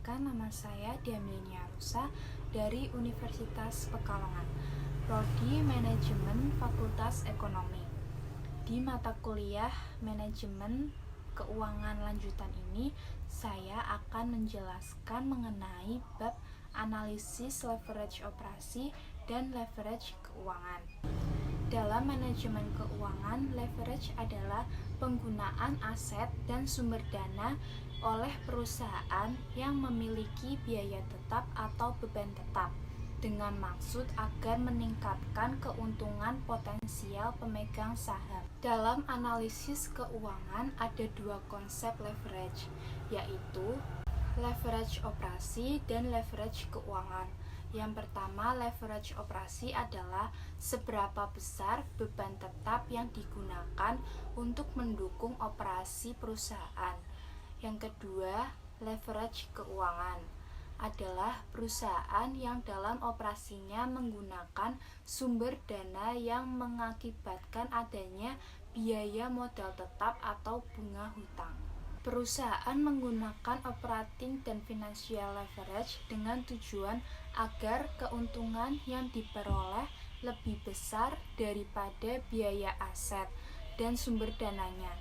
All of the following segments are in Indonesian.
Perkenalkan, nama saya Diamenia Rusa dari Universitas Pekalongan, Prodi Manajemen Fakultas Ekonomi. Di mata kuliah Manajemen Keuangan lanjutan ini, saya akan menjelaskan mengenai bab analisis leverage operasi dan leverage keuangan. Dalam manajemen keuangan, leverage adalah penggunaan aset dan sumber dana oleh perusahaan yang memiliki biaya tetap atau beban tetap dengan maksud agar meningkatkan keuntungan potensial pemegang saham. Dalam analisis keuangan ada dua konsep leverage, yaitu leverage operasi dan leverage keuangan. Yang pertama, leverage operasi adalah seberapa besar beban tetap yang digunakan untuk mendukung operasi perusahaan. Yang kedua, leverage keuangan adalah perusahaan yang dalam operasinya menggunakan sumber dana yang mengakibatkan adanya biaya modal tetap atau bunga hutang. Perusahaan menggunakan operating dan financial leverage dengan tujuan agar keuntungan yang diperoleh lebih besar daripada biaya aset dan sumber dananya.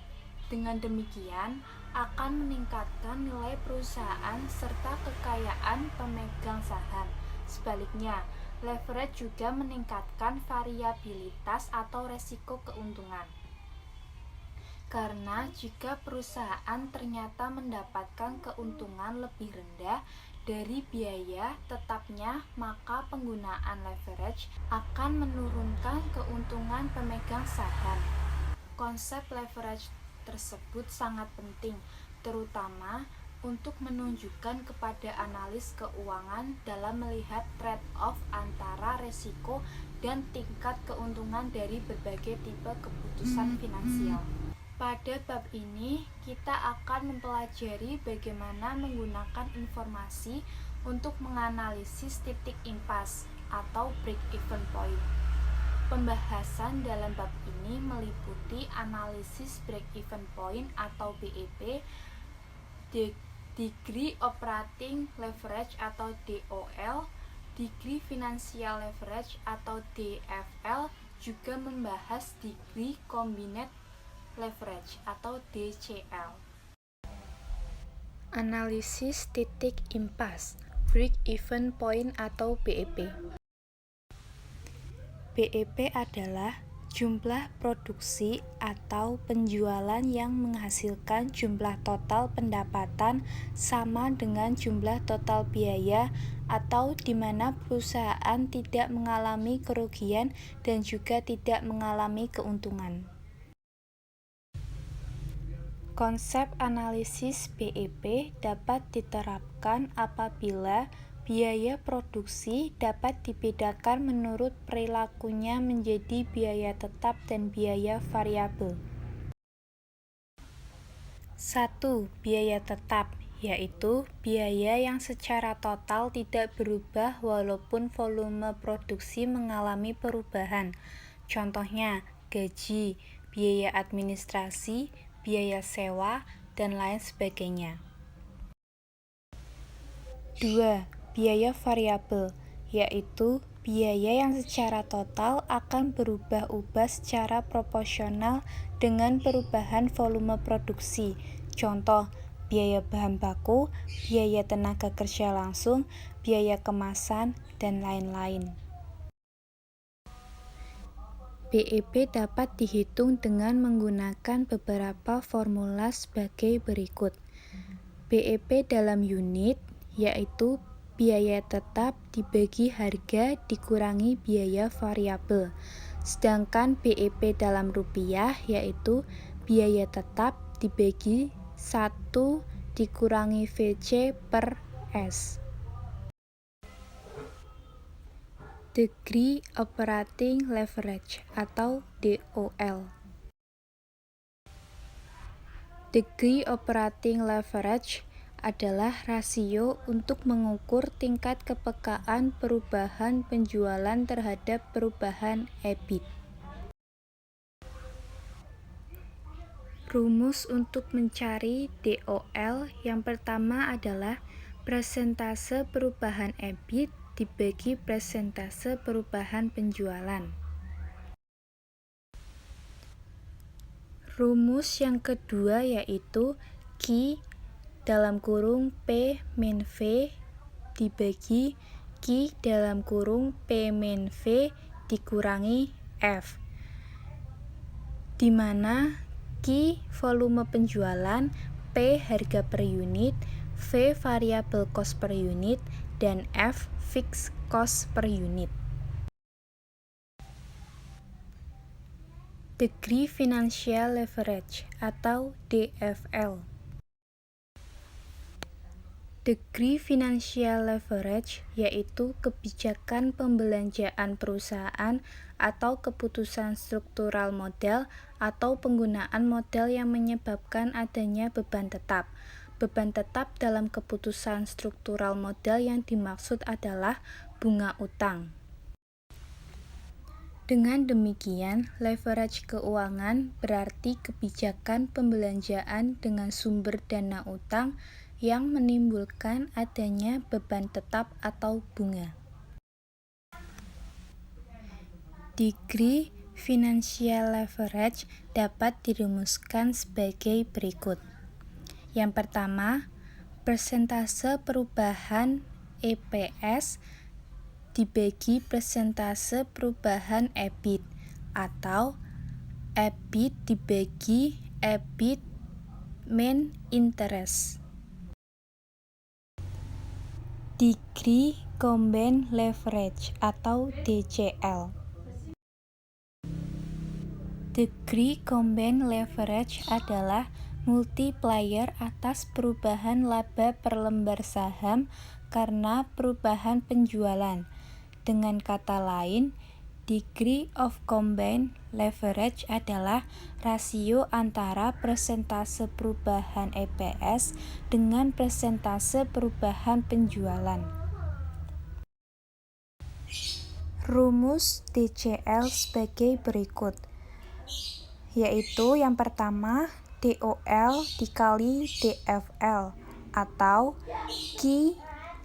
Dengan demikian, akan meningkatkan nilai perusahaan serta kekayaan pemegang saham. Sebaliknya, leverage juga meningkatkan variabilitas atau resiko keuntungan. Karena jika perusahaan ternyata mendapatkan keuntungan lebih rendah dari biaya tetapnya, maka penggunaan leverage akan menurunkan keuntungan pemegang saham. Konsep leverage tersebut sangat penting, terutama untuk menunjukkan kepada analis keuangan dalam melihat trade-off antara resiko dan tingkat keuntungan dari berbagai tipe keputusan finansial. Pada bab ini, kita akan mempelajari bagaimana menggunakan informasi untuk menganalisis titik impas atau break-even point. Pembahasan dalam bab ini meliputi analisis break-even point atau BEP, degree operating leverage atau DOL, degree financial leverage atau DFL, juga membahas degree combined leverage atau DCL. Analisis titik impas, break-even point atau BEP. BEP adalah jumlah produksi atau penjualan yang menghasilkan jumlah total pendapatan sama dengan jumlah total biaya atau di mana perusahaan tidak mengalami kerugian dan juga tidak mengalami keuntungan. Konsep analisis BEP dapat diterapkan apabila biaya produksi dapat dibedakan menurut perilakunya menjadi biaya tetap dan biaya variabel. 1. Biaya tetap, yaitu biaya yang secara total tidak berubah walaupun volume produksi mengalami perubahan. Contohnya, gaji, biaya administrasi, biaya sewa, dan lain sebagainya. 2. Biaya variabel, yaitu biaya yang secara total akan berubah-ubah secara proporsional dengan perubahan volume produksi. Contoh, biaya bahan baku, biaya tenaga kerja langsung, biaya kemasan, dan lain-lain. BEP dapat dihitung dengan menggunakan beberapa formula sebagai berikut. BEP dalam unit, yaitu biaya tetap dibagi harga dikurangi biaya variabel. Sedangkan BEP dalam rupiah, yaitu biaya tetap dibagi 1 dikurangi VC per S. Degree operating leverage atau DOL. Degree operating leverage adalah rasio untuk mengukur tingkat kepekaan perubahan penjualan terhadap perubahan EBIT. Rumus untuk mencari DOL yang pertama adalah Persentase perubahan EBIT dibagi persentase perubahan penjualan. Rumus yang kedua yaitu Q dalam kurung P min V dibagi Q dalam kurung P min V dikurangi F, di mana Q volume penjualan, P harga per unit, V variable cost per unit, dan F fixed cost per unit. Degree Financial Leverage atau DFL. Degree Financial Leverage yaitu kebijakan pembelanjaan perusahaan atau keputusan struktural modal atau penggunaan modal yang menyebabkan adanya beban tetap. Beban tetap dalam keputusan struktural modal yang dimaksud adalah bunga utang. Dengan demikian, leverage keuangan berarti kebijakan pembelanjaan dengan sumber dana utang yang menimbulkan adanya beban tetap atau bunga. Degree Financial Leverage dapat dirumuskan sebagai berikut. Yang pertama, persentase perubahan EPS dibagi persentase perubahan EBIT atau EBIT dibagi EBIT min interest. Degree Combined Leverage atau DCL. Degree Combined Leverage adalah multiplier atas perubahan laba per lembar saham karena perubahan penjualan. Dengan kata lain, degree of combined leverage adalah rasio antara persentase perubahan EPS dengan persentase perubahan penjualan. Rumus DCL sebagai berikut, yaitu yang pertama DOL dikali DFL atau Q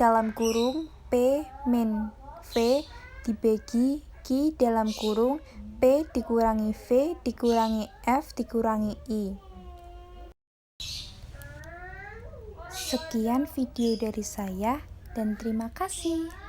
dalam kurung P min V dibagi Q dalam kurung P dikurangi V dikurangi F dikurangi I. Sekian video dari saya dan terima kasih.